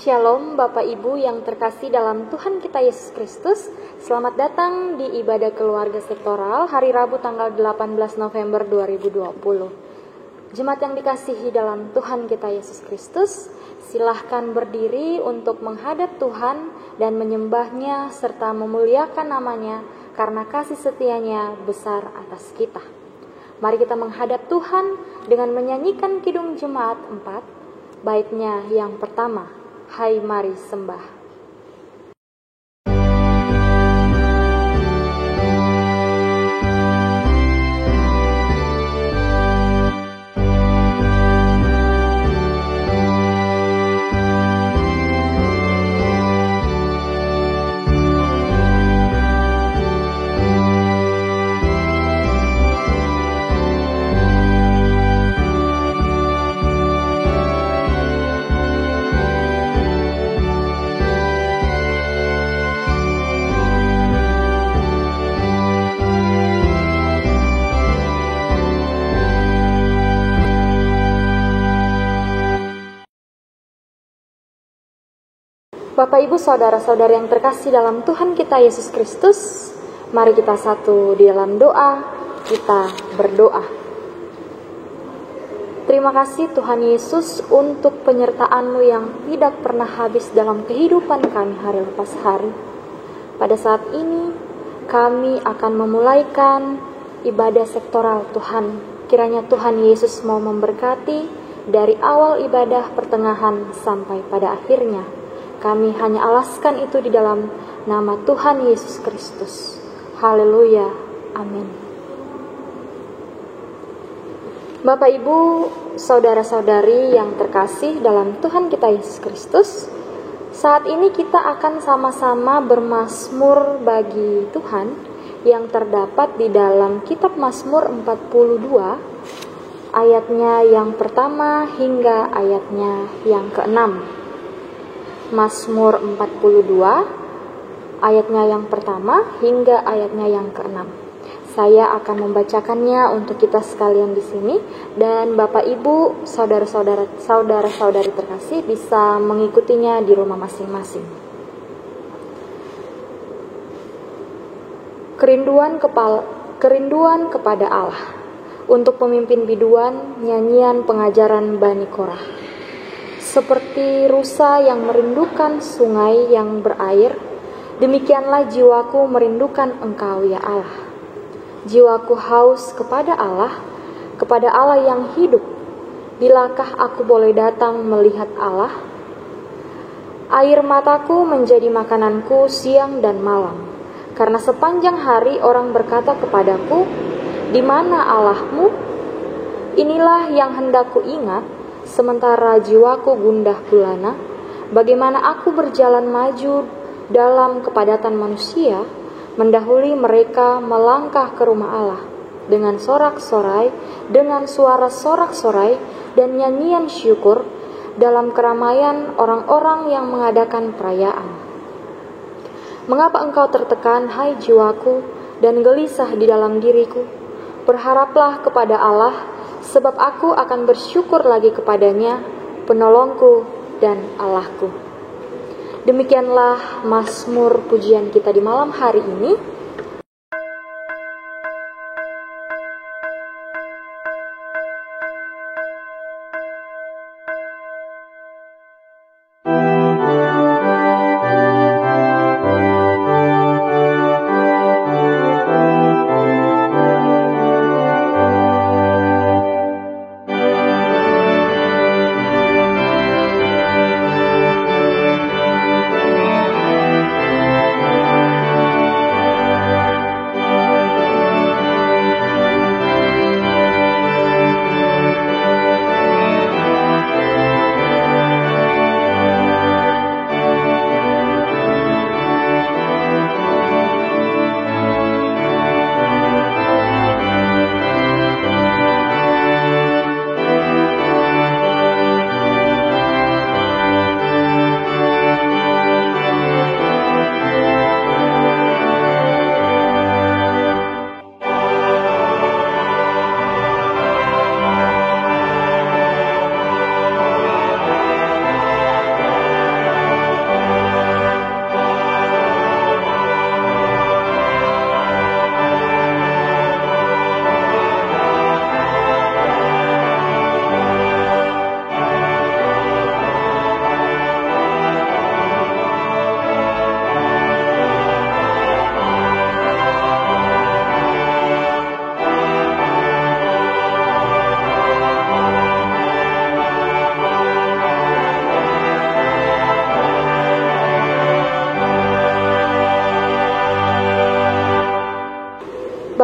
Shalom Bapak Ibu yang terkasih dalam Tuhan kita Yesus Kristus. Selamat datang di ibadah keluarga sektoral hari Rabu tanggal 18 November 2020. Jemaat yang dikasihi dalam Tuhan kita Yesus Kristus, silahkan berdiri untuk menghadap Tuhan dan menyembahnya serta memuliakan namanya karena kasih setianya besar atas kita. Mari kita menghadap Tuhan dengan menyanyikan Kidung Jemaat 4, baitnya yang pertama. Hai mari sembah. Bapak Ibu saudara-saudara yang terkasih dalam Tuhan kita Yesus Kristus, mari kita satu di dalam doa, kita berdoa. Terima kasih Tuhan Yesus untuk penyertaan-Mu yang tidak pernah habis dalam kehidupan kami hari lepas hari. Pada saat ini kami akan memulaikan ibadah sektoral Tuhan. Kiranya Tuhan Yesus mau memberkati dari awal ibadah, pertengahan sampai pada akhirnya. Kami hanya alaskan itu di dalam nama Tuhan Yesus Kristus. Haleluya. Amin. Bapak Ibu, saudara-saudari yang terkasih dalam Tuhan kita Yesus Kristus, saat ini kita akan sama-sama bermazmur bagi Tuhan yang terdapat di dalam kitab Mazmur 42, ayatnya yang pertama hingga ayatnya yang ke-6. Mazmur 42 ayatnya yang pertama hingga ayatnya yang ke-6. Saya akan membacakannya untuk kita sekalian di sini dan Bapak Ibu, saudara-saudari terkasih bisa mengikutinya di rumah masing-masing. Kerinduan kepada Allah untuk pemimpin biduan nyanyian pengajaran Bani Korah. Seperti rusa yang merindukan sungai yang berair, demikianlah jiwaku merindukan Engkau ya Allah. Jiwaku haus kepada Allah yang hidup. Bilakah aku boleh datang melihat Allah? Air mataku menjadi makananku siang dan malam, karena sepanjang hari orang berkata kepadaku, di mana Allahmu? Inilah yang hendak ku ingat, sementara jiwaku gundah gulana, bagaimana aku berjalan maju dalam kepadatan manusia, mendahului mereka melangkah ke rumah Allah, dengan sorak-sorai, dengan suara sorak-sorai, dan nyanyian syukur, dalam keramaian orang-orang yang mengadakan perayaan. Mengapa engkau tertekan, hai jiwaku, dan gelisah di dalam diriku? Berharaplah kepada Allah, sebab aku akan bersyukur lagi kepadanya, penolongku dan Allahku. Demikianlah mazmur pujian kita di malam hari ini.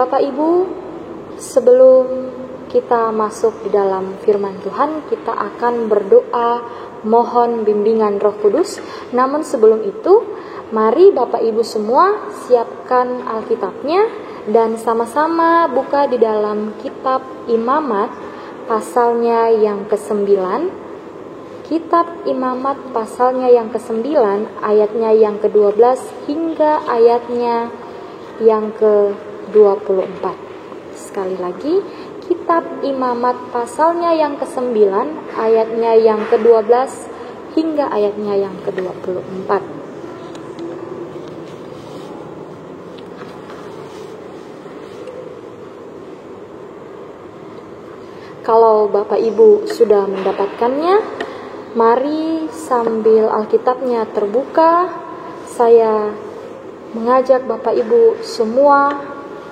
Bapak Ibu, sebelum kita masuk di dalam firman Tuhan, kita akan berdoa mohon bimbingan Roh Kudus. Namun sebelum itu, mari Bapak Ibu semua siapkan Alkitabnya dan sama-sama buka di dalam kitab Imamat pasalnya yang ke-9. Kitab Imamat pasalnya yang ke-9, ayatnya yang ke-12 hingga ayatnya yang ke-24. Sekali lagi, Kitab Imamat pasalnya yang ke-9, ayatnya yang ke-12 hingga ayatnya yang ke-24. Kalau Bapak Ibu sudah mendapatkannya, mari sambil Alkitabnya terbuka, saya mengajak Bapak Ibu semua,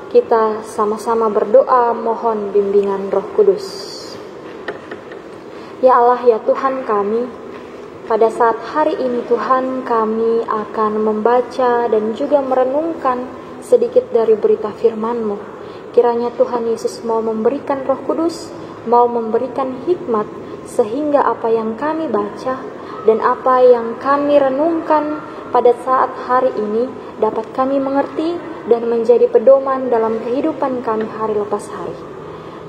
kita sama-sama berdoa mohon bimbingan Roh Kudus. Ya Allah, ya Tuhan kami, pada saat hari ini Tuhan, kami akan membaca dan juga merenungkan sedikit dari berita firman-Mu. Kiranya Tuhan Yesus mau memberikan Roh Kudus, mau memberikan hikmat, sehingga apa yang kami baca dan apa yang kami renungkan pada saat hari ini dapat kami mengerti dan menjadi pedoman dalam kehidupan kami hari lepas hari.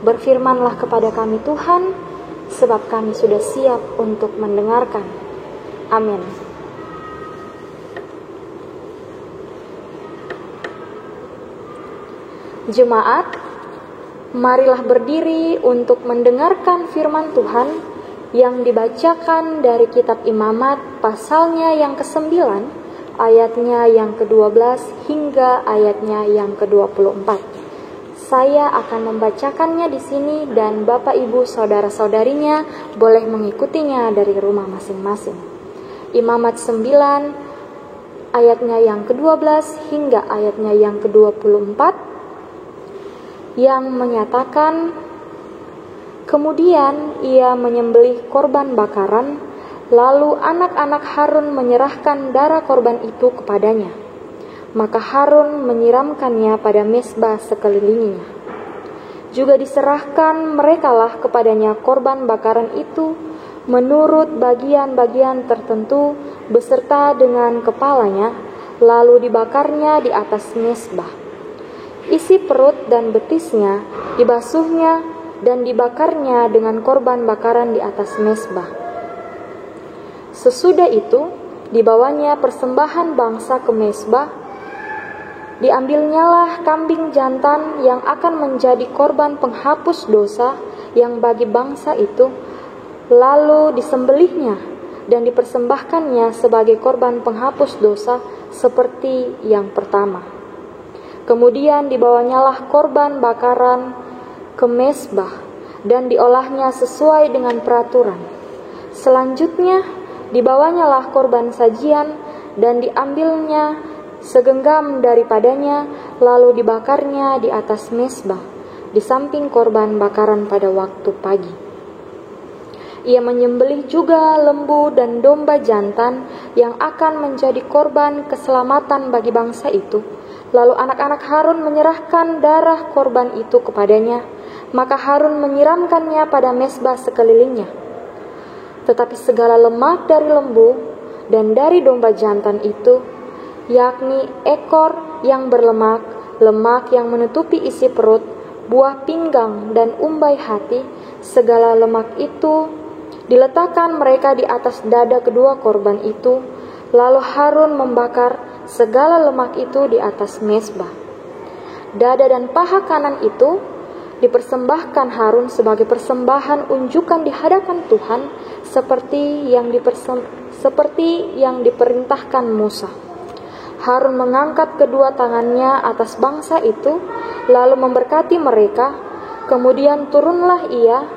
Berfirmanlah kepada kami Tuhan, sebab kami sudah siap untuk mendengarkan. Amin. Jemaat, marilah berdiri untuk mendengarkan firman Tuhan yang dibacakan dari kitab Imamat pasalnya yang ke-9, ayatnya yang ke-12 hingga ayatnya yang ke-24. Saya akan membacakannya di sini dan Bapak Ibu saudara-saudarinya boleh mengikutinya dari rumah masing-masing. Imamat 9 ayatnya yang ke-12 hingga ayatnya yang ke-24 yang menyatakan, kemudian ia menyembelih korban bakaran. Lalu anak-anak Harun menyerahkan darah korban itu kepadanya. Maka Harun menyiramkannya pada mezbah sekelilingnya. Juga diserahkan merekalah kepadanya korban bakaran itu menurut bagian-bagian tertentu beserta dengan kepalanya, lalu dibakarnya di atas mezbah. Isi perut dan betisnya dibasuhnya dan dibakarnya dengan korban bakaran di atas mezbah. Sesudah itu, dibawanya persembahan bangsa ke mezbah, diambilnyalah kambing jantan yang akan menjadi korban penghapus dosa yang bagi bangsa itu, lalu disembelihnya dan dipersembahkannya sebagai korban penghapus dosa seperti yang pertama. Kemudian dibawanyalah korban bakaran ke mezbah dan diolahnya sesuai dengan peraturan. Selanjutnya, dibawanyalah korban sajian dan diambilnya segenggam daripadanya, lalu dibakarnya di atas mezbah, di samping korban bakaran pada waktu pagi. Ia menyembelih juga lembu dan domba jantan yang akan menjadi korban keselamatan bagi bangsa itu. Lalu anak-anak Harun menyerahkan darah korban itu kepadanya, maka Harun menyiramkannya pada mezbah sekelilingnya. Tetapi segala lemak dari lembu dan dari domba jantan itu, yakni ekor yang berlemak, lemak yang menutupi isi perut, buah pinggang dan umbai hati, segala lemak itu diletakkan mereka di atas dada kedua korban itu, lalu Harun membakar segala lemak itu di atas mezbah. Dada dan paha kanan itu dipersembahkan Harun sebagai persembahan unjukan di hadapan Tuhan, seperti yang diperintahkan Musa. Harun mengangkat kedua tangannya atas bangsa itu, lalu memberkati mereka. Kemudian turunlah ia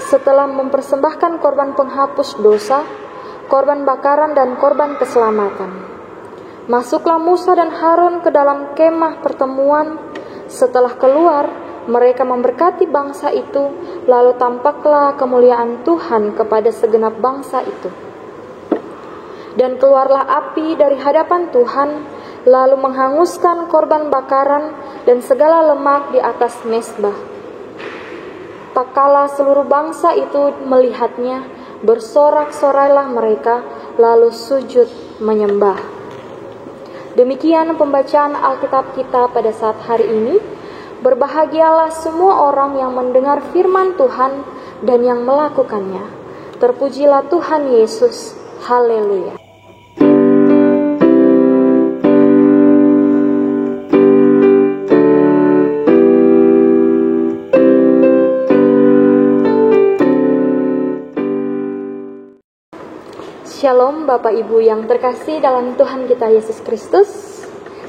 setelah mempersembahkan korban penghapus dosa, korban bakaran dan korban keselamatan. Masuklah Musa dan Harun ke dalam kemah pertemuan. Setelah keluar, mereka memberkati bangsa itu, lalu tampaklah kemuliaan Tuhan kepada segenap bangsa itu. Dan keluarlah api dari hadapan Tuhan lalu menghanguskan korban bakaran dan segala lemak di atas mezbah. Tak kala seluruh bangsa itu melihatnya, bersorak-sorailah mereka, lalu sujud menyembah. Demikian pembacaan Alkitab kita pada saat hari ini. Berbahagialah semua orang yang mendengar firman Tuhan dan yang melakukannya. Terpujilah Tuhan Yesus. Haleluya. Shalom Bapak Ibu yang terkasih dalam Tuhan kita Yesus Kristus.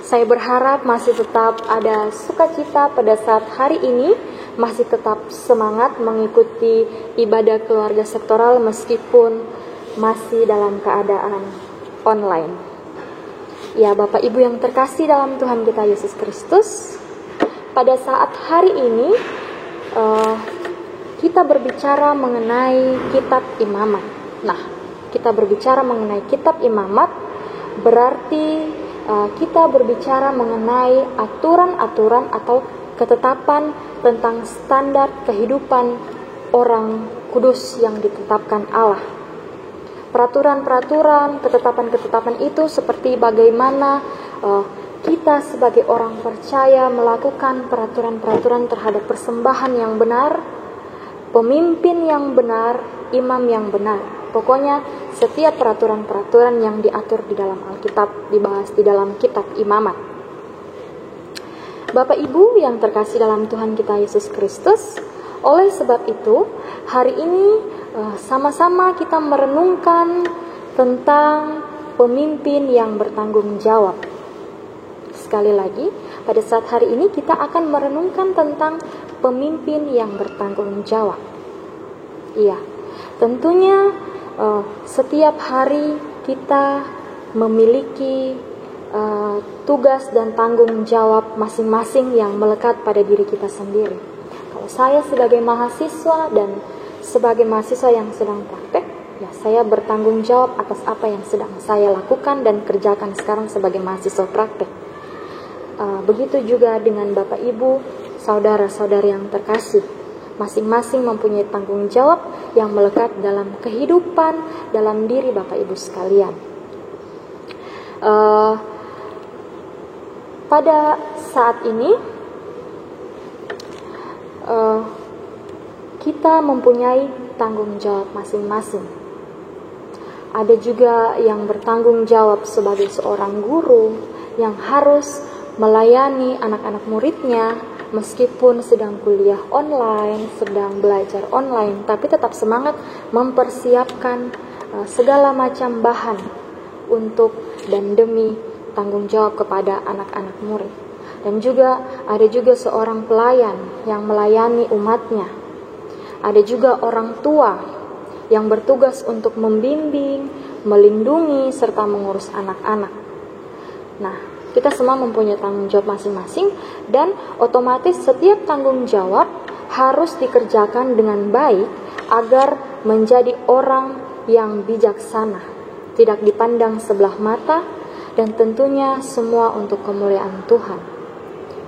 Saya berharap masih tetap ada sukacita pada saat hari ini, masih tetap semangat mengikuti ibadah keluarga sektoral meskipun masih dalam keadaan online. Ya Bapak Ibu yang terkasih dalam Tuhan kita Yesus Kristus, pada saat hari ini kita berbicara mengenai kitab Imamat. Nah, kita berbicara mengenai kitab Imamat, berarti kita berbicara mengenai aturan-aturan atau ketetapan tentang standar kehidupan orang kudus yang ditetapkan Allah. Peraturan-peraturan, ketetapan-ketetapan itu seperti bagaimana kita sebagai orang percaya melakukan peraturan-peraturan terhadap persembahan yang benar, pemimpin yang benar, imam yang benar. Pokoknya setiap peraturan-peraturan yang diatur di dalam Alkitab dibahas di dalam kitab Imamat. Bapak Ibu yang terkasih dalam Tuhan kita Yesus Kristus, oleh sebab itu hari ini sama-sama kita merenungkan tentang pemimpin yang bertanggung jawab. Sekali lagi, pada saat hari ini kita akan merenungkan tentang pemimpin yang bertanggung jawab. Iya, tentunya setiap hari kita memiliki tugas dan tanggung jawab masing-masing yang melekat pada diri kita sendiri. Kalau saya sebagai mahasiswa dan sebagai mahasiswa yang sedang praktek, ya saya bertanggung jawab atas apa yang sedang saya lakukan dan kerjakan sekarang sebagai mahasiswa praktek. Begitu juga dengan Bapak Ibu, saudara-saudari yang terkasih. Masing-masing mempunyai tanggung jawab yang melekat dalam kehidupan, dalam diri Bapak Ibu sekalian. Pada saat ini, kita mempunyai tanggung jawab masing-masing. Ada juga yang bertanggung jawab sebagai seorang guru yang harus melayani anak-anak muridnya, meskipun sedang kuliah online, sedang belajar online, tapi tetap semangat mempersiapkan segala macam bahan untuk dan demi tanggung jawab kepada anak-anak murid. Dan juga ada juga seorang pelayan yang melayani umatnya. Ada juga orang tua yang bertugas untuk membimbing, melindungi, serta mengurus anak-anak. Nah, kita semua mempunyai tanggung jawab masing-masing dan otomatis setiap tanggung jawab harus dikerjakan dengan baik agar menjadi orang yang bijaksana, tidak dipandang sebelah mata, dan tentunya semua untuk kemuliaan Tuhan.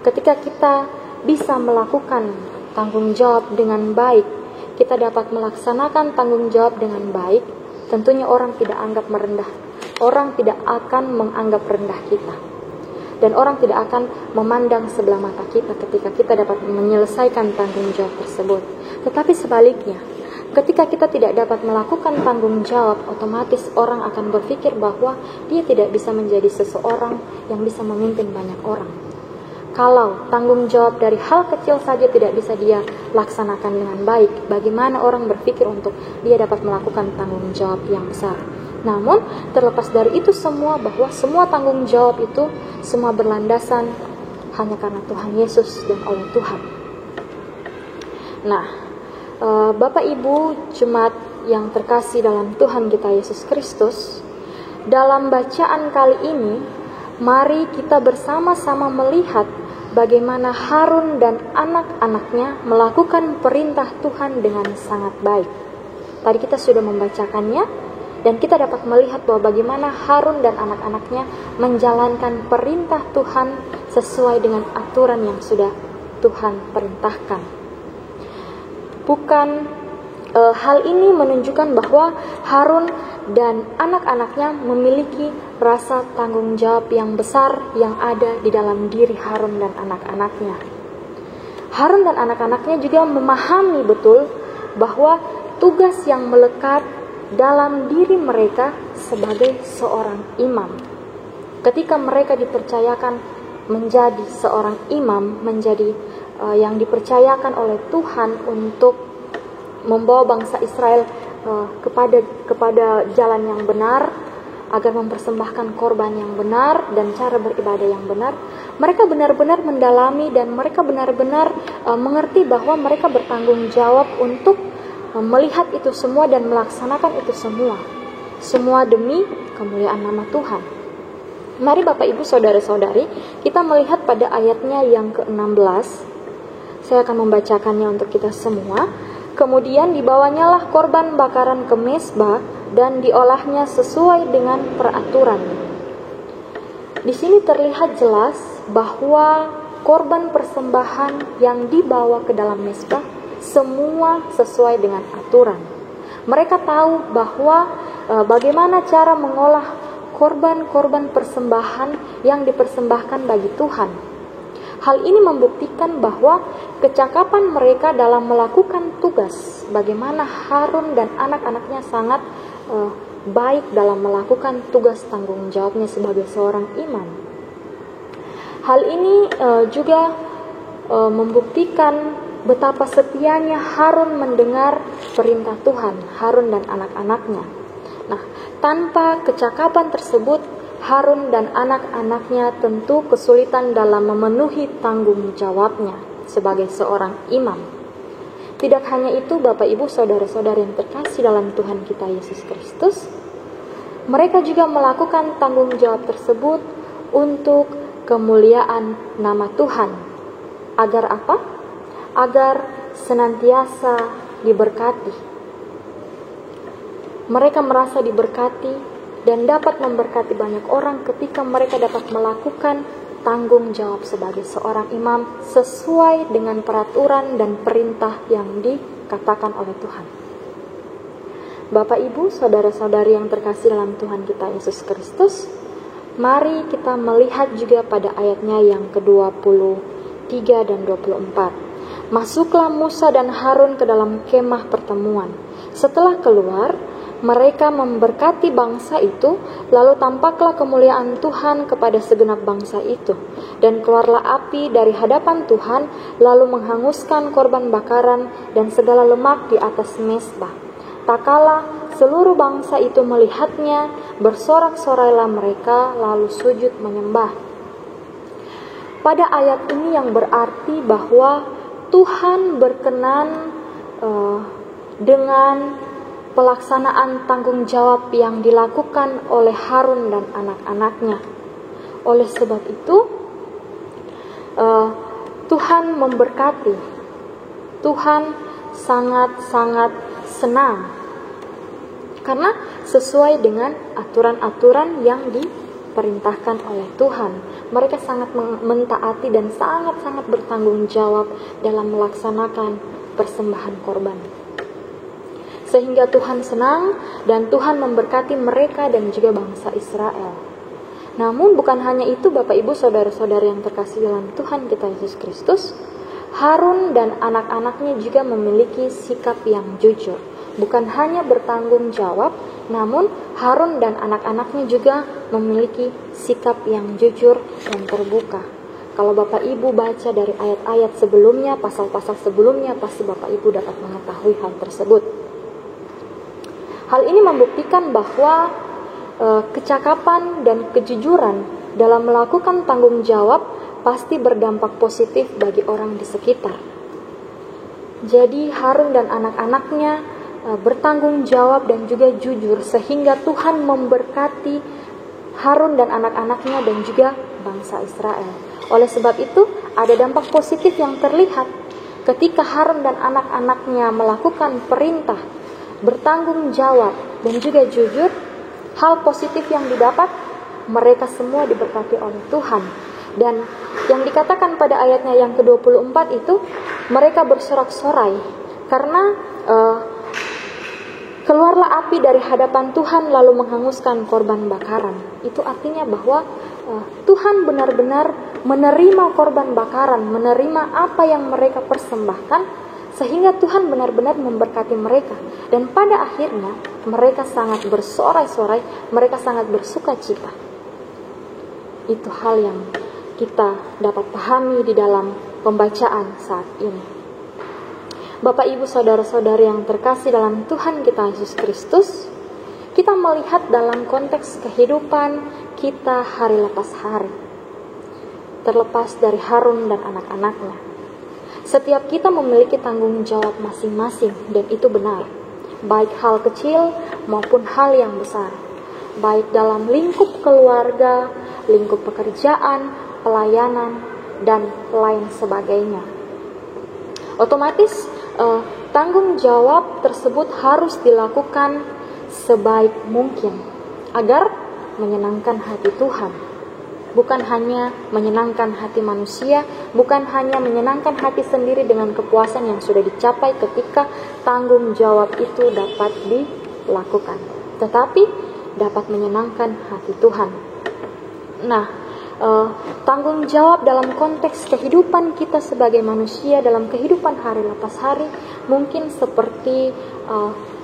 Ketika kita bisa melakukan tanggung jawab dengan baik, kita dapat melaksanakan tanggung jawab dengan baik, tentunya orang tidak anggap merendah. Orang tidak akan menganggap rendah kita. Dan orang tidak akan memandang sebelah mata kita ketika kita dapat menyelesaikan tanggung jawab tersebut. Tetapi sebaliknya, ketika kita tidak dapat melakukan tanggung jawab, otomatis orang akan berpikir bahwa dia tidak bisa menjadi seseorang yang bisa memimpin banyak orang. Kalau tanggung jawab dari hal kecil saja tidak bisa dia laksanakan dengan baik, bagaimana orang berpikir untuk dia dapat melakukan tanggung jawab yang besar? Namun, terlepas dari itu semua, bahwa semua tanggung jawab itu semua berlandasan hanya karena Tuhan Yesus dan oleh Tuhan. Nah, Bapak Ibu Jemaat yang terkasih dalam Tuhan kita Yesus Kristus, dalam bacaan kali ini, mari kita bersama-sama melihat bagaimana Harun dan anak-anaknya melakukan perintah Tuhan dengan sangat baik. Tadi kita sudah membacakannya. Dan kita dapat melihat bahwa bagaimana Harun dan anak-anaknya menjalankan perintah Tuhan sesuai dengan aturan yang sudah Tuhan perintahkan. Hal ini menunjukkan bahwa Harun dan anak-anaknya memiliki rasa tanggung jawab yang besar yang ada di dalam diri Harun dan anak-anaknya. Harun dan anak-anaknya juga memahami betul bahwa tugas yang melekat dalam diri mereka sebagai seorang imam. Ketika mereka dipercayakan menjadi seorang imam, menjadi yang dipercayakan oleh Tuhan untuk membawa bangsa Israel kepada jalan yang benar, agar mempersembahkan korban yang benar dan cara beribadah yang benar, mereka benar-benar mendalami dan mereka benar-benar mengerti bahwa mereka bertanggung jawab untuk melihat itu semua dan melaksanakan itu semua demi kemuliaan nama Tuhan. Mari Bapak Ibu Saudara-saudari, kita melihat pada ayatnya yang ke-16. Saya akan membacakannya untuk kita semua. Kemudian dibawanyalah korban bakaran ke mezbah dan diolahnya sesuai dengan peraturannya. Di sini terlihat jelas bahwa korban persembahan yang dibawa ke dalam mezbah semua sesuai dengan aturan. Mereka tahu bahwa bagaimana cara mengolah korban-korban persembahan yang dipersembahkan bagi Tuhan. Hal ini membuktikan bahwa kecakapan mereka dalam melakukan tugas, bagaimana Harun dan anak-anaknya sangat baik dalam melakukan tugas tanggung jawabnya sebagai seorang imam. Hal ini juga membuktikan betapa setianya Harun mendengar perintah Tuhan, Harun dan anak-anaknya. Nah, tanpa kecakapan tersebut, Harun dan anak-anaknya tentu kesulitan dalam memenuhi tanggung jawabnya sebagai seorang imam. Tidak hanya itu, Bapak Ibu Saudara-saudara yang terkasih dalam Tuhan kita Yesus Kristus, mereka juga melakukan tanggung jawab tersebut untuk kemuliaan nama Tuhan. Agar apa? Agar senantiasa diberkati. Mereka merasa diberkati dan dapat memberkati banyak orang ketika mereka dapat melakukan tanggung jawab sebagai seorang imam sesuai dengan peraturan dan perintah yang dikatakan oleh Tuhan. Bapak Ibu, saudara-saudari yang terkasih dalam Tuhan kita Yesus Kristus, mari kita melihat juga pada ayatnya yang ke-23 dan 24. Masuklah Musa dan Harun ke dalam kemah pertemuan. Setelah keluar, mereka memberkati bangsa itu, lalu tampaklah kemuliaan Tuhan kepada segenap bangsa itu. Dan keluarlah api dari hadapan Tuhan, lalu menghanguskan korban bakaran dan segala lemak di atas mezbah. Tak kala seluruh bangsa itu melihatnya, bersorak-sorailah mereka, lalu sujud menyembah. Pada ayat ini yang berarti bahwa Tuhan berkenan dengan pelaksanaan tanggung jawab yang dilakukan oleh Harun dan anak-anaknya. Oleh sebab itu, Tuhan memberkati. Tuhan sangat-sangat senang karena sesuai dengan aturan-aturan yang diperintahkan oleh Tuhan. Mereka sangat mentaati dan sangat-sangat bertanggung jawab dalam melaksanakan persembahan korban. Sehingga Tuhan senang dan Tuhan memberkati mereka dan juga bangsa Israel. Namun bukan hanya itu Bapak Ibu Saudara-saudara yang terkasih dalam Tuhan kita Yesus Kristus, Harun dan anak-anaknya juga memiliki sikap yang jujur. Bukan hanya bertanggung jawab, namun Harun dan anak-anaknya juga memiliki sikap yang jujur dan terbuka. Kalau Bapak Ibu baca dari ayat-ayat sebelumnya, pasal-pasal sebelumnya, pasti Bapak Ibu dapat mengetahui hal tersebut. Hal ini membuktikan bahwa kecakapan dan kejujuran dalam melakukan tanggung jawab pasti berdampak positif bagi orang di sekitar. Jadi Harun dan anak-anaknya bertanggung jawab dan juga jujur sehingga Tuhan memberkati Harun dan anak-anaknya dan juga bangsa Israel. Oleh sebab itu ada dampak positif yang terlihat ketika Harun dan anak-anaknya melakukan perintah, bertanggung jawab dan juga jujur, hal positif yang didapat, mereka semua diberkati oleh Tuhan. Dan yang dikatakan pada ayatnya yang ke-24 itu, mereka bersorak-sorai karena keluarlah api dari hadapan Tuhan lalu menghanguskan korban bakaran. Itu artinya bahwa Tuhan benar-benar menerima korban bakaran, menerima apa yang mereka persembahkan, sehingga Tuhan benar-benar memberkati mereka. Dan pada akhirnya mereka sangat bersorai-sorai, mereka sangat bersuka cita. Itu hal yang kita dapat pahami di dalam pembacaan saat ini. Bapak, Ibu, Saudara-saudari yang terkasih dalam Tuhan kita Yesus Kristus, kita melihat dalam konteks kehidupan kita hari lepas hari, terlepas dari Harun dan anak-anaknya. Setiap kita memiliki tanggung jawab masing-masing, dan itu benar, baik hal kecil maupun hal yang besar, baik dalam lingkup keluarga, lingkup pekerjaan, pelayanan, dan lain sebagainya. Otomatis tanggung jawab tersebut harus dilakukan sebaik mungkin agar menyenangkan hati Tuhan. Bukan hanya menyenangkan hati manusia, bukan hanya menyenangkan hati sendiri dengan kepuasan yang sudah dicapai ketika tanggung jawab itu dapat dilakukan, tetapi dapat menyenangkan hati Tuhan. Nah, tanggung jawab dalam konteks kehidupan kita sebagai manusia, dalam kehidupan hari lepas hari, mungkin seperti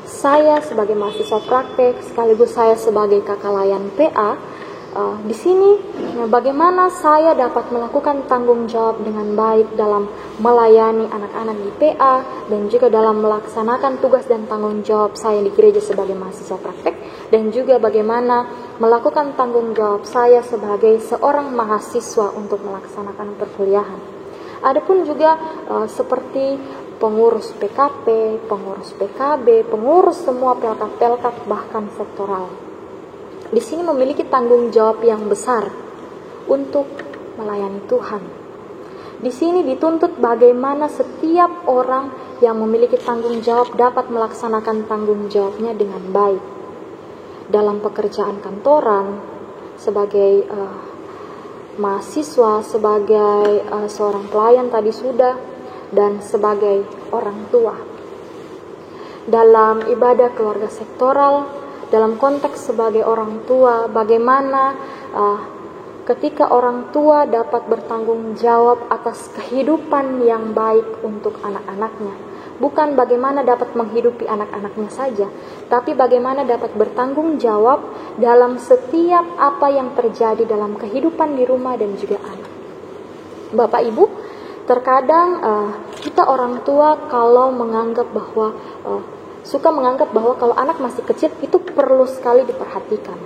saya sebagai mahasiswa praktek, sekaligus saya sebagai kakak layan PA. Di sini, bagaimana saya dapat melakukan tanggung jawab dengan baik dalam melayani anak-anak di PA, dan juga dalam melaksanakan tugas dan tanggung jawab saya di gereja sebagai mahasiswa praktek, dan juga bagaimana melakukan tanggung jawab saya sebagai seorang mahasiswa untuk melaksanakan perkuliahan. Adapun juga seperti pengurus PKP, pengurus PKB, pengurus semua pelkat-pelkat bahkan sektoral. Di sini memiliki tanggung jawab yang besar untuk melayani Tuhan. Di sini dituntut bagaimana setiap orang yang memiliki tanggung jawab dapat melaksanakan tanggung jawabnya dengan baik. Dalam pekerjaan kantoran, sebagai mahasiswa, sebagai seorang pelayan tadi sudah, dan sebagai orang tua. Dalam ibadah keluarga sektoral, dalam konteks sebagai orang tua, bagaimana ketika orang tua dapat bertanggung jawab atas kehidupan yang baik untuk anak-anaknya. Bukan bagaimana dapat menghidupi anak-anaknya saja, tapi bagaimana dapat bertanggung jawab dalam setiap apa yang terjadi dalam kehidupan di rumah dan juga anak. Bapak Ibu, terkadang kita orang tua kalau menganggap bahwa suka menganggap bahwa kalau anak masih kecil itu perlu sekali diperhatikan.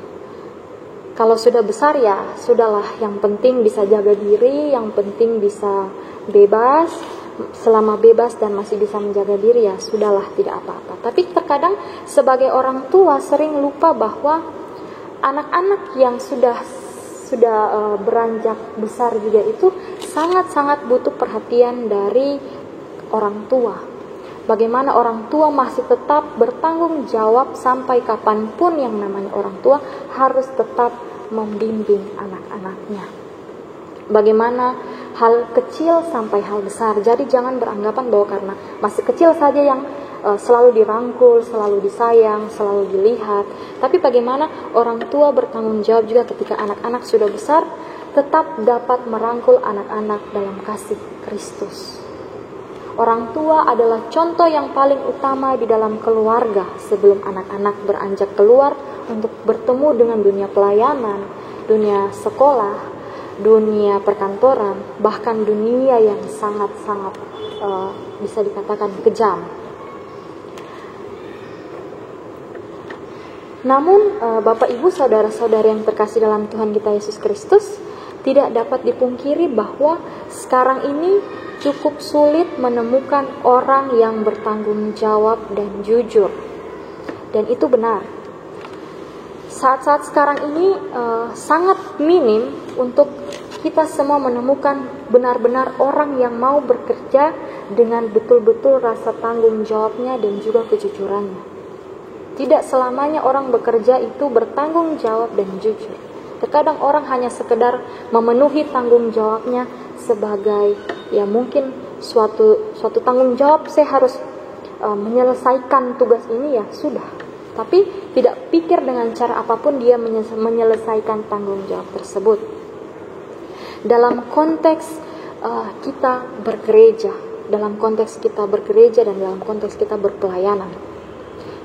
Kalau sudah besar ya sudahlah, yang penting bisa jaga diri, yang penting bisa bebas. Selama bebas dan masih bisa menjaga diri ya sudahlah, tidak apa-apa. Tapi terkadang sebagai orang tua sering lupa bahwa anak-anak yang sudah beranjak besar juga itu sangat-sangat butuh perhatian dari orang tua. Bagaimana orang tua masih tetap bertanggung jawab sampai kapanpun yang namanya orang tua harus tetap membimbing anak-anaknya. Bagaimana hal kecil sampai hal besar. Jadi jangan beranggapan bahwa karena masih kecil saja yang selalu dirangkul, selalu disayang, selalu dilihat. Tapi bagaimana orang tua bertanggung jawab juga ketika anak-anak sudah besar, tetap dapat merangkul anak-anak dalam kasih Kristus. Orang tua adalah contoh yang paling utama di dalam keluarga sebelum anak-anak beranjak keluar untuk bertemu dengan dunia pelayanan, dunia sekolah, dunia perkantoran, bahkan dunia yang sangat-sangat bisa dikatakan kejam. Namun Bapak Ibu Saudara-saudari yang terkasih dalam Tuhan kita Yesus Kristus, tidak dapat dipungkiri bahwa sekarang ini cukup sulit menemukan orang yang bertanggung jawab dan jujur. Dan itu benar. Saat-saat sekarang ini sangat minim untuk kita semua menemukan benar-benar orang yang mau bekerja dengan betul-betul rasa tanggung jawabnya dan juga kejujurannya. Tidak selamanya orang bekerja itu bertanggung jawab dan jujur. Terkadang orang hanya sekedar memenuhi tanggung jawabnya sebagai ya mungkin suatu tanggung jawab, saya harus menyelesaikan tugas ini, ya sudah. Tapi tidak pikir dengan cara apapun dia menyelesaikan tanggung jawab tersebut. Dalam konteks kita bergereja, dan dalam konteks kita berpelayanan,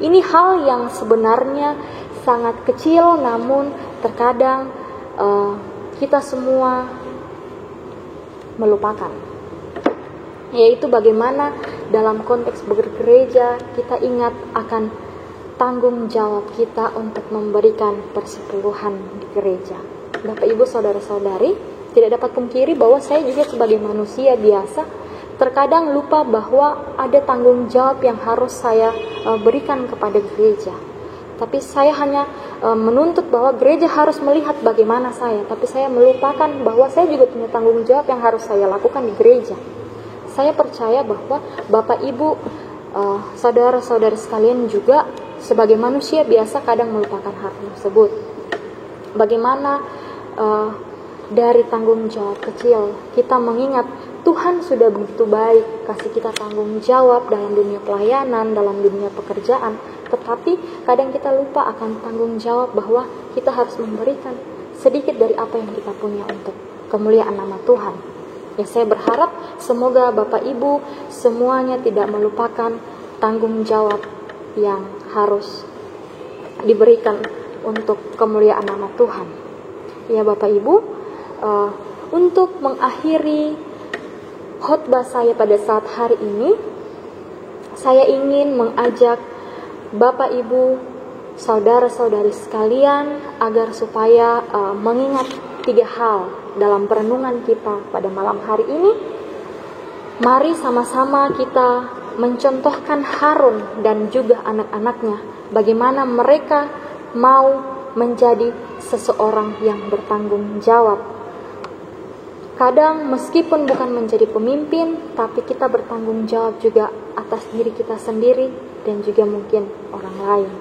ini hal yang sebenarnya sangat kecil, namun terkadang kita semua melupakan. Yaitu bagaimana dalam konteks bergereja kita ingat akan tanggung jawab kita untuk memberikan persepuluhan di gereja. Bapak Ibu saudara-saudari, tidak dapat pungkiri bahwa saya juga sebagai manusia biasa terkadang lupa bahwa ada tanggung jawab yang harus saya berikan kepada gereja. Tapi saya hanya menuntut bahwa gereja harus melihat bagaimana saya, tapi saya melupakan bahwa saya juga punya tanggung jawab yang harus saya lakukan di gereja. Saya percaya bahwa Bapak Ibu, saudara-saudari sekalian juga sebagai manusia biasa kadang melupakan hal tersebut. Bagaimana dari tanggung jawab kecil kita mengingat Tuhan sudah begitu baik kasih kita tanggung jawab dalam dunia pelayanan, dalam dunia pekerjaan, tetapi kadang kita lupa akan tanggung jawab bahwa kita harus memberikan sedikit dari apa yang kita punya untuk kemuliaan nama Tuhan. Ya, saya berharap semoga Bapak Ibu semuanya tidak melupakan tanggung jawab yang harus diberikan untuk kemuliaan nama Tuhan. Ya Bapak Ibu, untuk mengakhiri khotbah saya pada saat hari ini, saya ingin mengajak Bapak Ibu, saudara-saudari sekalian agar supaya mengingat 3 hal dalam perenungan kita pada malam hari ini. Mari sama-sama kita mencontohkan Harun dan juga anak-anaknya, bagaimana mereka mau menjadi seseorang yang bertanggung jawab. Kadang meskipun bukan menjadi pemimpin, tapi kita bertanggung jawab juga atas diri kita sendiri dan juga mungkin orang lain.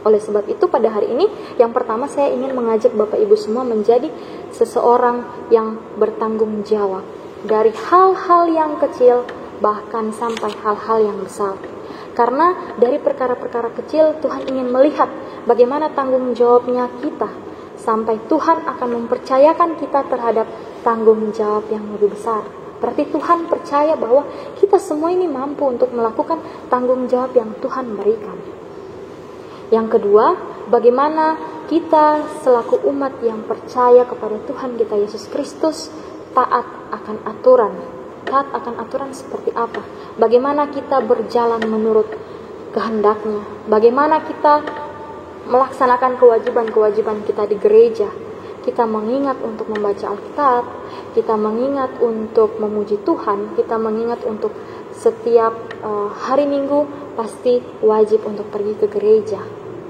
Oleh sebab itu pada hari ini, yang pertama saya ingin mengajak Bapak Ibu semua menjadi seseorang yang bertanggung jawab. Dari hal-hal yang kecil bahkan sampai hal-hal yang besar. Karena dari perkara-perkara kecil Tuhan ingin melihat bagaimana tanggung jawabnya kita, sampai Tuhan akan mempercayakan kita terhadap tanggung jawab yang lebih besar. Berarti Tuhan percaya bahwa kita semua ini mampu untuk melakukan tanggung jawab yang Tuhan berikan. Yang kedua, bagaimana kita selaku umat yang percaya kepada Tuhan kita Yesus Kristus taat akan aturan. Taat akan aturan seperti apa? Bagaimana kita berjalan menurut kehendaknya? Bagaimana kita melaksanakan kewajiban-kewajiban kita di gereja? Kita mengingat untuk membaca Alkitab, kita mengingat untuk memuji Tuhan, kita mengingat untuk setiap hari Minggu pasti wajib untuk pergi ke gereja.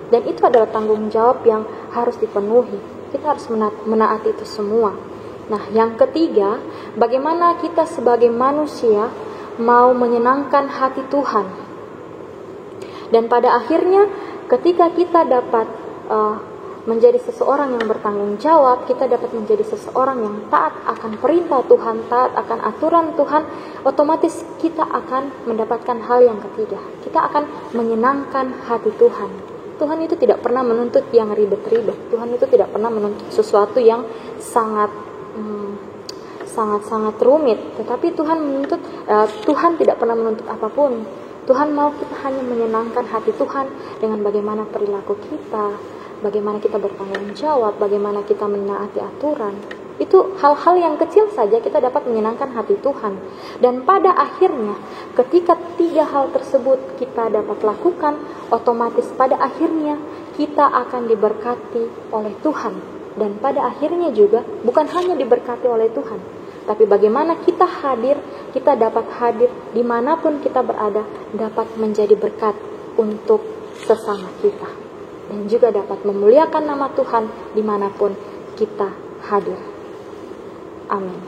Dan itu adalah tanggung jawab yang harus dipenuhi. Kita harus menaati itu semua. Nah, yang ketiga, bagaimana kita sebagai manusia mau menyenangkan hati Tuhan. Dan pada akhirnya, ketika kita dapat menjadi seseorang yang bertanggung jawab, kita dapat menjadi seseorang yang taat akan perintah Tuhan, taat akan aturan Tuhan, otomatis kita akan mendapatkan hal yang ketiga. Kita akan menyenangkan hati Tuhan. Tuhan itu tidak pernah menuntut yang ribet-ribet. Tuhan itu tidak pernah menuntut sesuatu yang sangat rumit. Tetapi Tuhan tidak pernah menuntut apapun. Tuhan mau kita hanya menyenangkan hati Tuhan dengan bagaimana perilaku kita, bagaimana kita bertanggung jawab, bagaimana kita menaati aturan. Itu hal-hal yang kecil saja kita dapat menyenangkan hati Tuhan. Dan pada akhirnya, ketika 3 hal tersebut kita dapat lakukan, otomatis pada akhirnya kita akan diberkati oleh Tuhan. Dan pada akhirnya juga bukan hanya diberkati oleh Tuhan, tapi bagaimana kita dapat hadir dimanapun kita berada, dapat menjadi berkat untuk sesama kita. Dan juga dapat memuliakan nama Tuhan dimanapun kita hadir. Amin.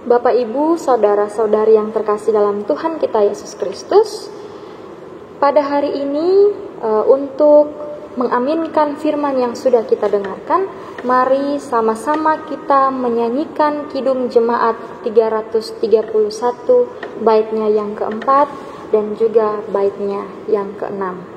Bapak, Ibu, saudara-saudari yang terkasih dalam Tuhan kita Yesus Kristus, pada hari ini untuk mengaminkan firman yang sudah kita dengarkan, mari sama-sama kita menyanyikan Kidung Jemaat 331 baitnya yang keempat dan juga baitnya yang keenam.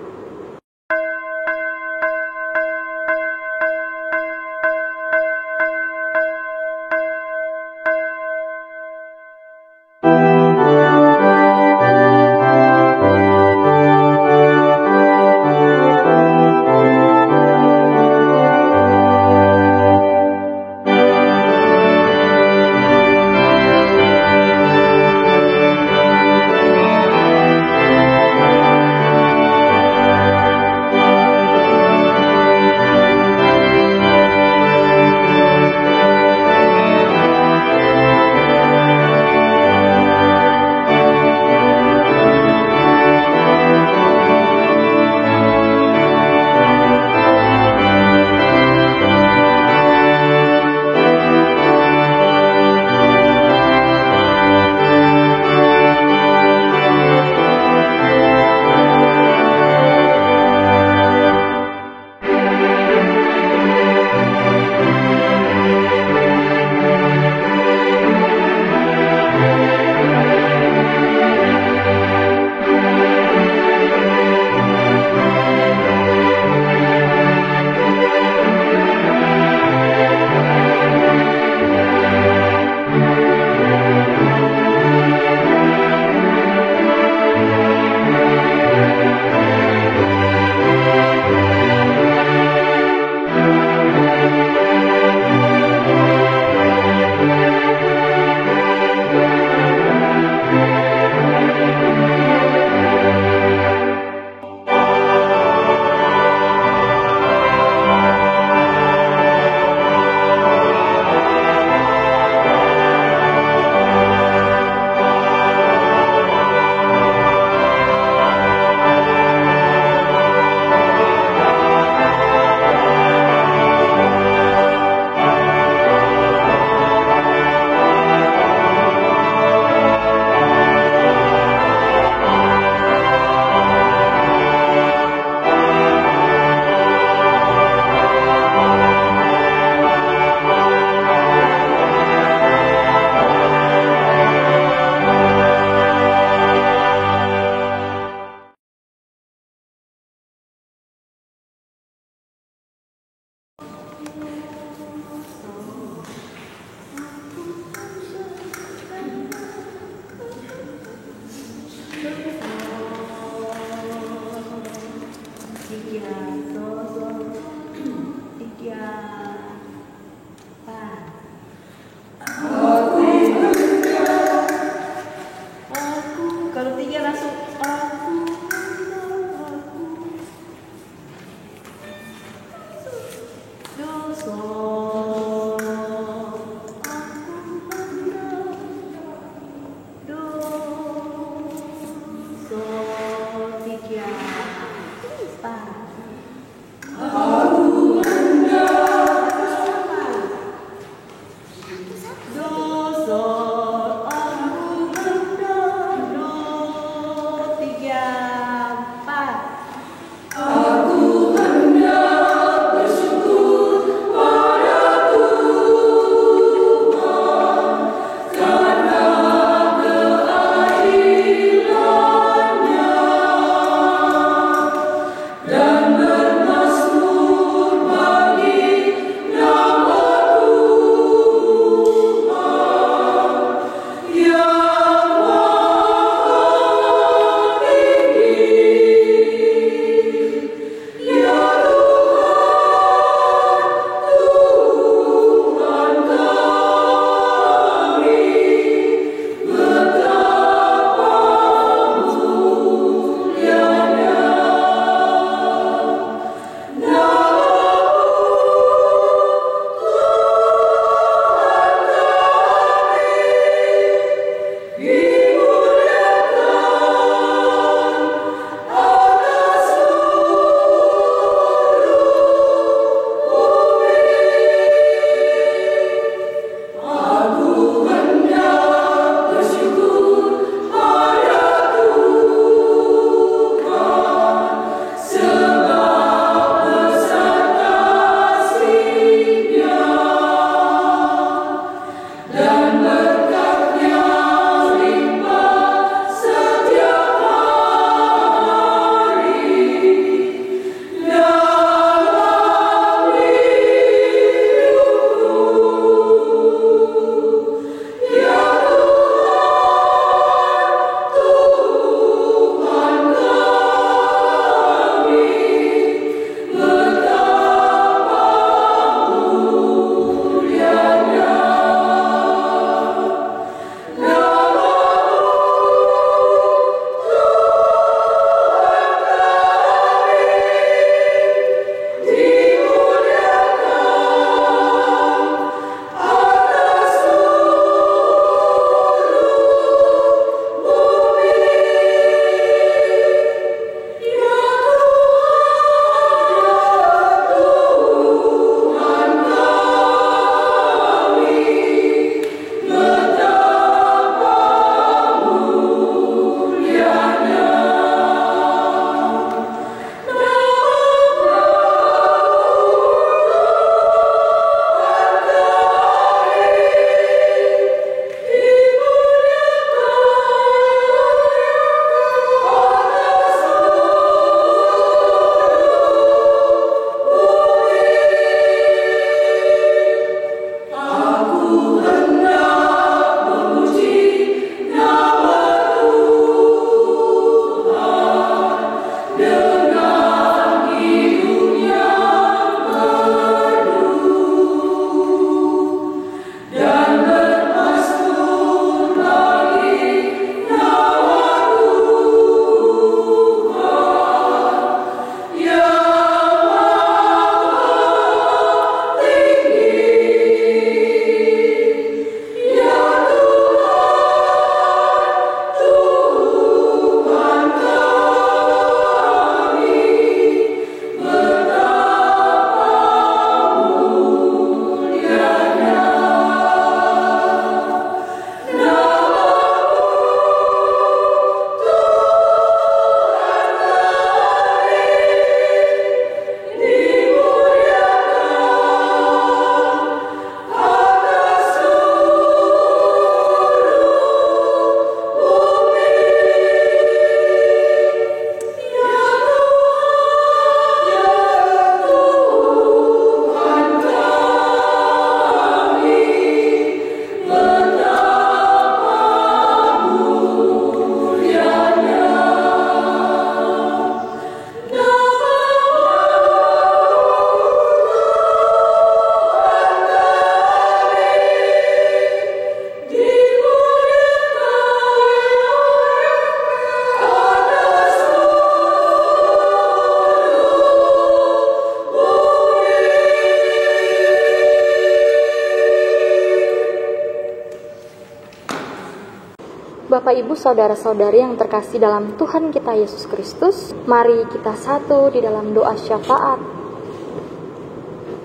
Bapak, Ibu, Saudara-saudari yang terkasih dalam Tuhan kita Yesus Kristus, mari kita satu di dalam doa syafaat.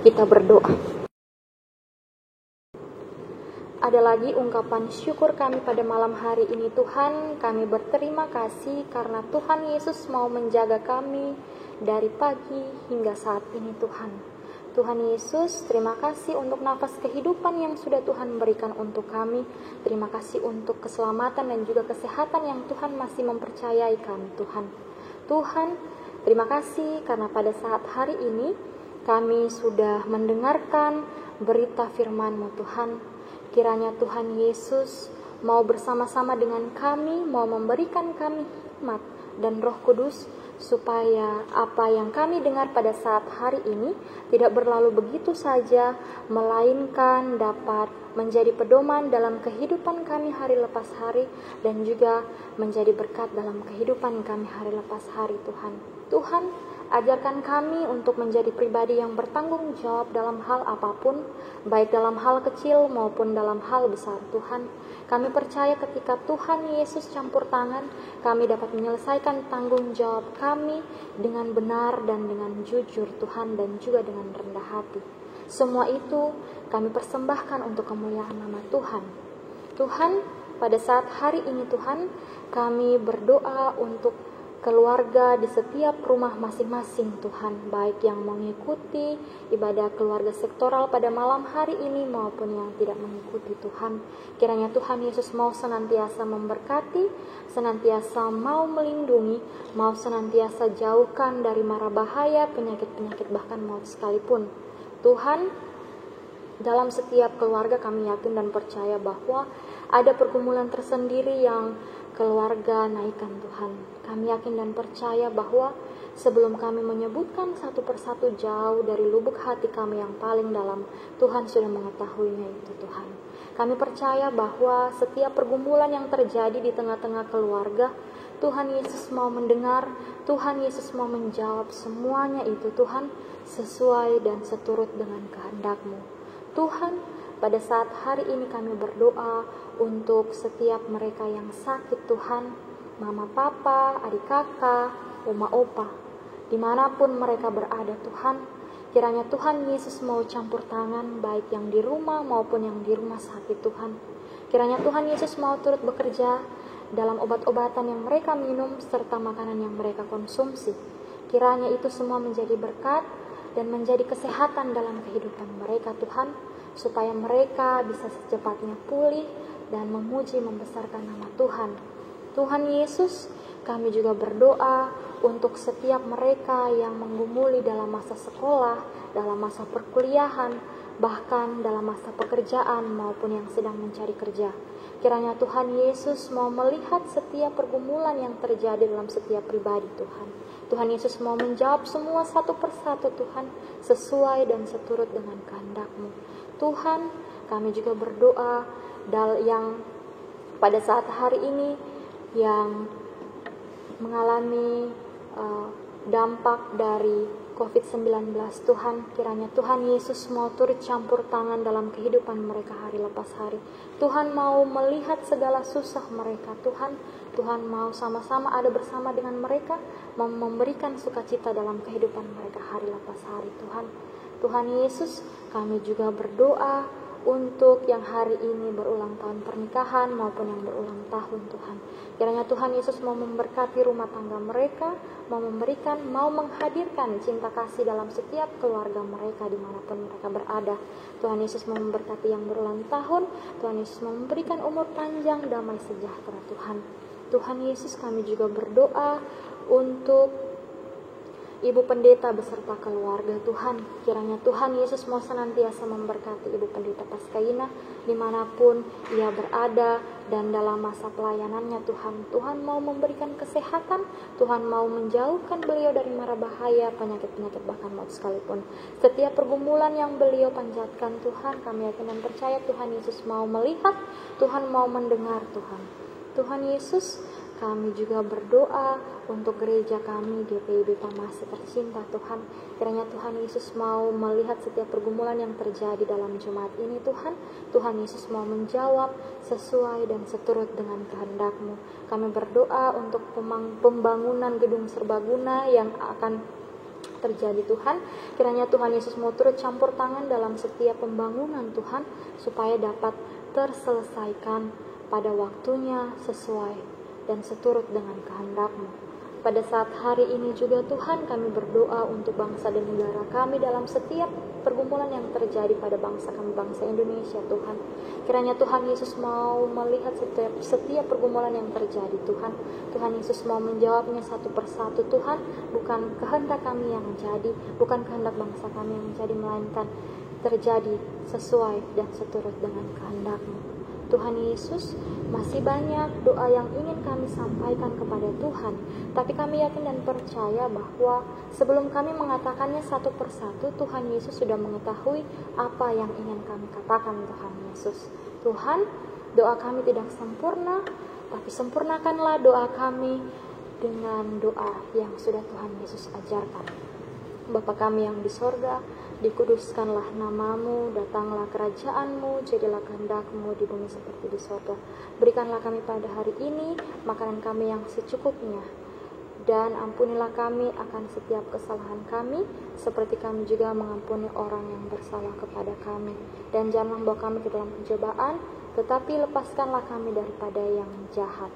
Kita berdoa. Ada lagi ungkapan syukur kami pada malam hari ini, Tuhan. Kami berterima kasih karena Tuhan Yesus mau menjaga kami dari pagi hingga saat ini, Tuhan. Tuhan Yesus, terima kasih untuk nafas kehidupan yang sudah Tuhan berikan untuk kami. Terima kasih untuk keselamatan dan juga kesehatan yang Tuhan masih mempercayai kami, Tuhan. Tuhan, terima kasih karena pada saat hari ini kami sudah mendengarkan berita firman-Mu, Tuhan. Kiranya Tuhan Yesus mau bersama-sama dengan kami, mau memberikan kami hikmat dan Roh Kudus, supaya apa yang kami dengar pada saat hari ini tidak berlalu begitu saja, melainkan dapat menjadi pedoman dalam kehidupan kami hari lepas hari, dan juga menjadi berkat dalam kehidupan kami hari lepas hari, Tuhan. Tuhan, ajarkan kami untuk menjadi pribadi yang bertanggung jawab dalam hal apapun, baik dalam hal kecil maupun dalam hal besar, Tuhan. Kami percaya ketika Tuhan Yesus campur tangan, kami dapat menyelesaikan tanggung jawab kami dengan benar dan dengan jujur, Tuhan, dan juga dengan rendah hati. Semua itu kami persembahkan untuk kemuliaan nama Tuhan. Tuhan, pada saat hari ini, Tuhan, kami berdoa untuk keluarga di setiap rumah masing-masing, Tuhan, baik yang mengikuti ibadah keluarga sektoral pada malam hari ini maupun yang tidak mengikuti, Tuhan. Kiranya Tuhan Yesus mau senantiasa memberkati, senantiasa mau melindungi, mau senantiasa jauhkan dari mara bahaya, penyakit-penyakit bahkan maut sekalipun. Tuhan, dalam setiap keluarga kami yakin dan percaya bahwa ada pergumulan tersendiri yang keluarga naikkan, Tuhan. Kami yakin dan percaya bahwa sebelum kami menyebutkan satu persatu jauh dari lubuk hati kami yang paling dalam, Tuhan sudah mengetahuinya itu, Tuhan. Kami percaya bahwa setiap pergumulan yang terjadi di tengah-tengah keluarga, Tuhan Yesus mau mendengar, Tuhan Yesus mau menjawab semuanya itu, Tuhan, sesuai dan seturut dengan kehendak-Mu. Tuhan, pada saat hari ini kami berdoa untuk setiap mereka yang sakit, Tuhan, mama papa, adik kakak, oma opa, dimanapun mereka berada, Tuhan, kiranya Tuhan Yesus mau campur tangan, baik yang di rumah maupun yang di rumah sakit, Tuhan. Kiranya Tuhan Yesus mau turut bekerja dalam obat-obatan yang mereka minum serta makanan yang mereka konsumsi. Kiranya itu semua menjadi berkat dan menjadi kesehatan dalam kehidupan mereka, Tuhan, supaya mereka bisa secepatnya pulih dan memuji membesarkan nama Tuhan. Tuhan Yesus, kami juga berdoa untuk setiap mereka yang menggumuli dalam masa sekolah, dalam masa perkuliahan, bahkan dalam masa pekerjaan maupun yang sedang mencari kerja. Kiranya Tuhan Yesus mau melihat setiap pergumulan yang terjadi dalam setiap pribadi, Tuhan. Tuhan Yesus mau menjawab semua satu persatu, Tuhan, sesuai dan seturut dengan kehendak-Mu. Tuhan, kami juga berdoa yang pada saat hari ini yang mengalami dampak dari COVID-19, Tuhan, kiranya Tuhan Yesus mau turut campur tangan dalam kehidupan mereka hari lepas hari. Tuhan mau melihat segala susah mereka, Tuhan. Tuhan mau sama-sama ada bersama dengan mereka, mau memberikan sukacita dalam kehidupan mereka hari lepas hari, Tuhan. Tuhan Yesus, kami juga berdoa untuk yang hari ini berulang tahun pernikahan maupun yang berulang tahun, Tuhan. Kiranya Tuhan Yesus mau memberkati rumah tangga mereka, mau memberikan, mau menghadirkan cinta kasih dalam setiap keluarga mereka dimanapun mereka berada. Tuhan Yesus mau memberkati yang berulang tahun, Tuhan Yesus mau memberikan umur panjang, damai sejahtera, Tuhan. Tuhan Yesus, kami juga berdoa untuk Ibu Pendeta beserta keluarga, Tuhan. Kiranya Tuhan Yesus mau senantiasa memberkati Ibu Pendeta Paskaina dimanapun ia berada dan dalam masa pelayanannya, Tuhan. Tuhan mau memberikan kesehatan, Tuhan mau menjauhkan beliau dari mara bahaya, penyakit-penyakit bahkan maut sekalipun. Setiap pergumulan yang beliau panjatkan, Tuhan, kami yakin dan percaya Tuhan Yesus mau melihat, Tuhan mau mendengar, Tuhan. Tuhan Yesus, Kami juga berdoa untuk gereja kami GPIB Pamasi tercinta Tuhan. Kiranya Tuhan Yesus mau melihat setiap pergumulan yang terjadi dalam Jumat ini Tuhan. Tuhan Yesus mau menjawab sesuai dan seturut dengan kehendak-Mu. Kami berdoa untuk pembangunan gedung serbaguna yang akan terjadi Tuhan. Kiranya Tuhan Yesus mau turut campur tangan dalam setiap pembangunan Tuhan, supaya dapat terselesaikan pada waktunya sesuai dan seturut dengan kehendak-Mu. Pada saat hari ini juga Tuhan, kami berdoa untuk bangsa dan negara kami dalam setiap pergumulan yang terjadi pada bangsa kami, bangsa Indonesia Tuhan. Kiranya Tuhan Yesus mau melihat setiap pergumulan yang terjadi Tuhan. Tuhan Yesus mau menjawabnya satu persatu Tuhan. Bukan kehendak kami yang jadi, bukan kehendak bangsa kami yang jadi, melainkan terjadi sesuai dan seturut dengan kehendak-Mu. Tuhan Yesus, masih banyak doa yang ingin kami sampaikan kepada Tuhan, tapi kami yakin dan percaya bahwa sebelum kami mengatakannya satu persatu, Tuhan Yesus sudah mengetahui apa yang ingin kami katakan. Tuhan Yesus, Tuhan, doa kami tidak sempurna, tapi sempurnakanlah doa kami dengan doa yang sudah Tuhan Yesus ajarkan. Bapa kami yang di sorga, dikuduskanlah nama-Mu, datanglah kerajaan-Mu, jadilah kehendak-Mu di bumi seperti di sorga. Berikanlah kami pada hari ini makanan kami yang secukupnya, dan ampunilah kami akan setiap kesalahan kami, seperti kami juga mengampuni orang yang bersalah kepada kami. Dan jangan membawa kami ke dalam pencobaan, tetapi lepaskanlah kami daripada yang jahat.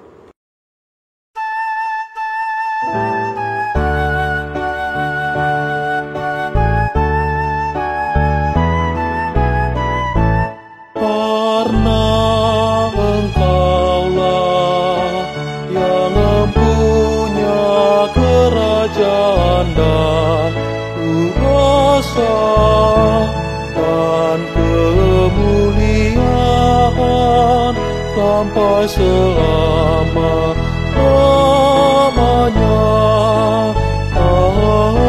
Dan kemuliaan sampai selama-lamanya. Amin.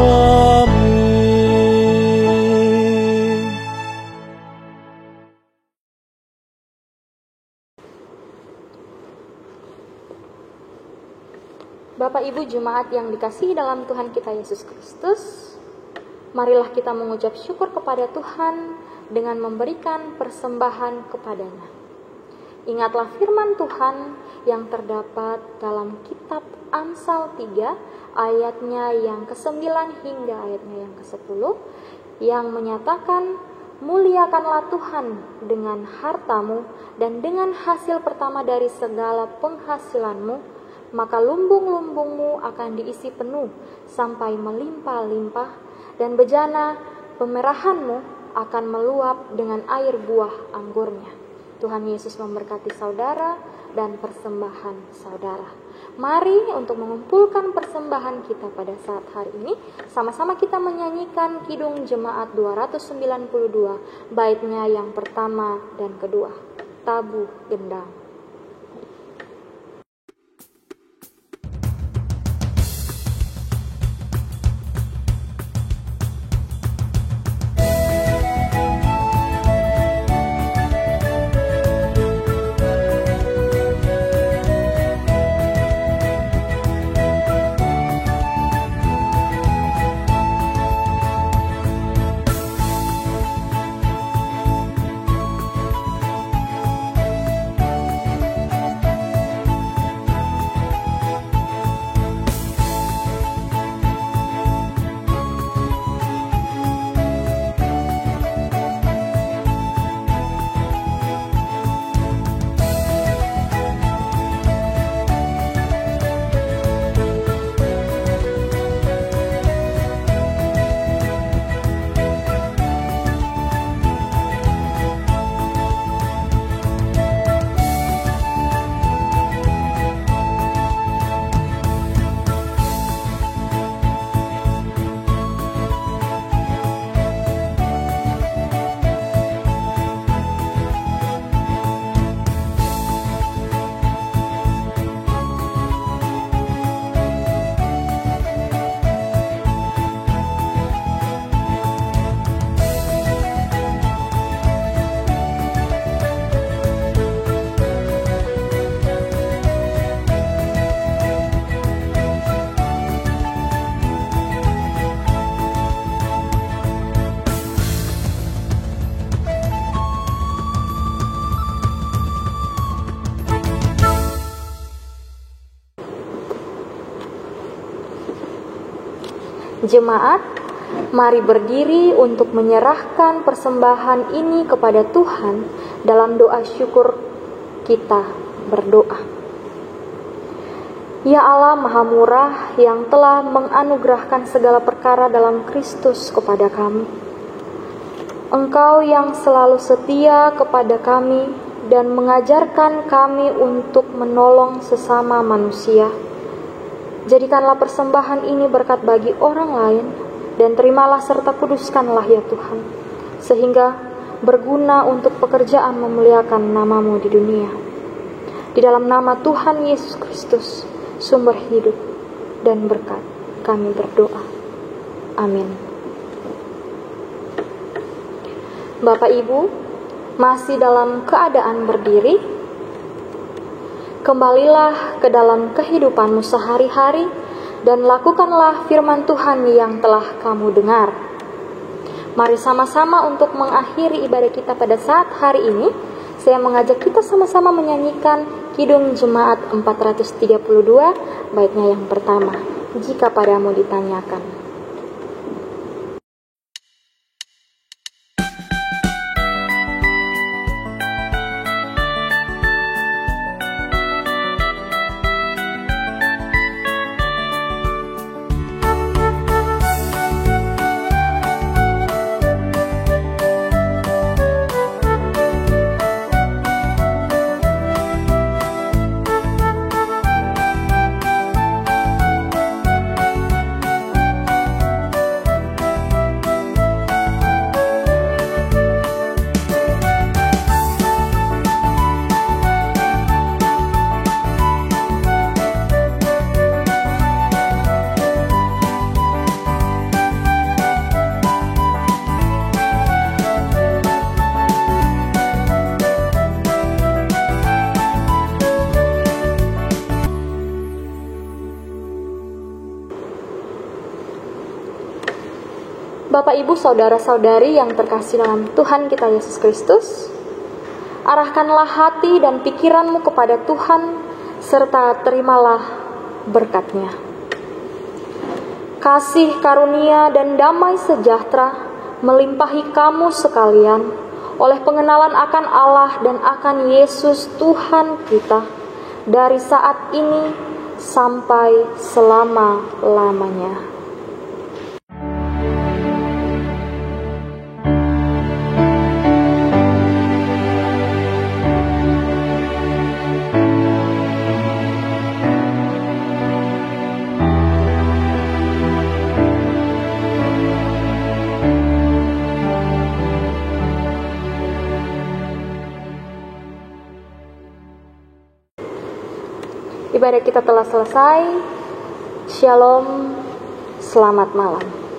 Bapak Ibu Jemaat yang dikasihi dalam Tuhan kita Yesus Kristus, marilah kita mengucap syukur kepada Tuhan dengan memberikan persembahan kepadanya. Ingatlah firman Tuhan yang terdapat dalam kitab Amsal 3 ayatnya yang ke-9 hingga ayatnya yang ke-10, yang menyatakan, muliakanlah Tuhan dengan hartamu dan dengan hasil pertama dari segala penghasilanmu, maka lumbung-lumbungmu akan diisi penuh sampai melimpah-limpah, dan bejana pemerahanmu akan meluap dengan air buah anggurnya. Tuhan Yesus memberkati saudara dan persembahan saudara. Mari untuk mengumpulkan persembahan kita pada saat hari ini, sama-sama kita menyanyikan Kidung Jemaat 292, baitnya yang pertama dan kedua, Tabuh Gendang. Jemaat, mari berdiri untuk menyerahkan persembahan ini kepada Tuhan dalam doa syukur. Kita berdoa. Ya Allah Maha Murah yang telah menganugerahkan segala perkara dalam Kristus kepada kami, Engkau yang selalu setia kepada kami dan mengajarkan kami untuk menolong sesama manusia. Jadikanlah persembahan ini berkat bagi orang lain, dan terimalah serta kuduskanlah ya Tuhan, sehingga berguna untuk pekerjaan memuliakan nama-Mu di dunia. Di dalam nama Tuhan Yesus Kristus, sumber hidup dan berkat, kami berdoa. Amin. Bapak Ibu, masih dalam keadaan berdiri, kembalilah ke dalam kehidupanmu sehari-hari dan lakukanlah firman Tuhan yang telah kamu dengar. Mari sama-sama untuk mengakhiri ibadah kita pada saat hari ini, saya mengajak kita sama-sama menyanyikan Kidung Jemaat 432, baitnya yang pertama, Jika Padamu Ditanyakan. Bapak, Ibu, Saudara-saudari yang terkasih dalam Tuhan kita Yesus Kristus, arahkanlah hati dan pikiranmu kepada Tuhan, serta terimalah berkat-Nya. Kasih karunia dan damai sejahtera melimpahi kamu sekalian oleh pengenalan akan Allah dan akan Yesus Tuhan kita, dari saat ini sampai selama-lamanya. Ibadah kita telah selesai. Shalom, selamat malam.